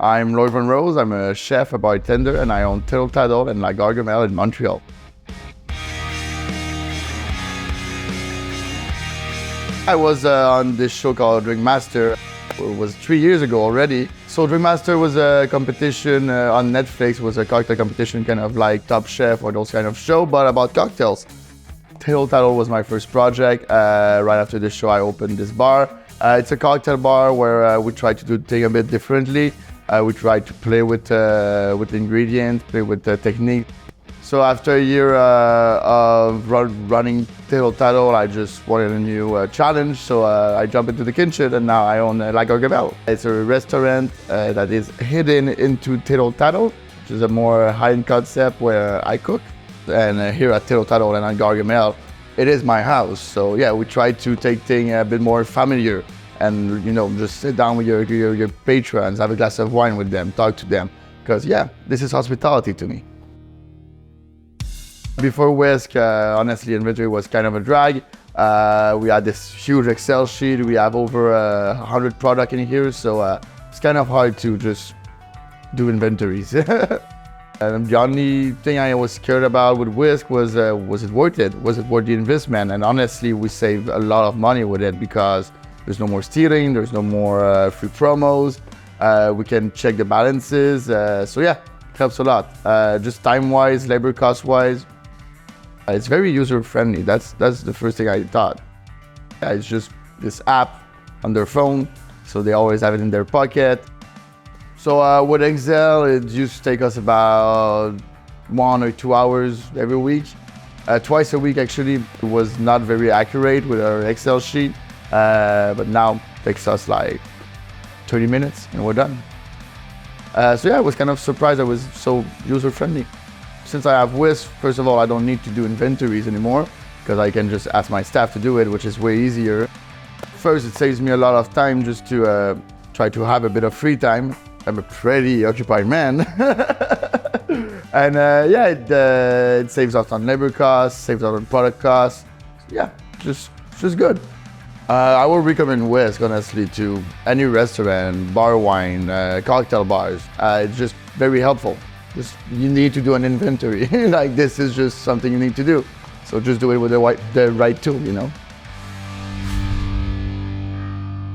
I'm Loyd Von Rose. I'm a chef, a bartender, and I own Tattle and Gargamelle in Montreal. I was on this show called Drinkmaster. It was 3 years ago already. So Drinkmaster was a competition on Netflix. It was a cocktail competition, kind of like Top Chef or those kind of show, but about cocktails. Tattle was my first project. Right after the show, I opened this bar. It's a cocktail bar where we try to do things a bit differently. We try to play with ingredients, play with the technique. So after a year of running Tattle, I just wanted a new challenge. So I jumped into the kitchen, and now I own Gargamelle. It's a restaurant that is hidden into Tattle, which is a more high-end concept where I cook. And here at Tattle and at Gargamelle, it is my house. So yeah, we try to take things a bit more familiar. And just sit down with your patrons, have a glass of wine with them, talk to them. Because yeah, this is hospitality to me. Before WISK, honestly, inventory was kind of a drag. We had this huge Excel sheet. We have over 100 products in here, so it's kind of hard to just do inventories. And the only thing I was scared about with WISK was it worth it? Was it worth the investment? And honestly, we saved a lot of money with it because there's no more stealing, there's no more free promos. We can check the balances. So yeah, it helps a lot. Just time-wise, labor cost-wise, it's very user-friendly. That's the first thing I thought. Yeah, it's just this app on their phone, so they always have it in their pocket. So with Excel, it used to take us about 1 or 2 hours every week. Twice a week, actually. It was not very accurate with our Excel sheet. But now it takes us like 30 minutes and we're done. So yeah, I was kind of surprised I was so user-friendly. Since I have WISK, first of all, I don't need to do inventories anymore because I can just ask my staff to do it, which is way easier. First, it saves me a lot of time just to try to have a bit of free time. I'm a pretty occupied man. And yeah, it saves us on labor costs, saves us on product costs. Yeah, just good. I would recommend WISK, honestly, to any restaurant, bar wine, cocktail bars. It's just very helpful. You need to do an inventory. Like, this is just something you need to do. So just do it with the right tool,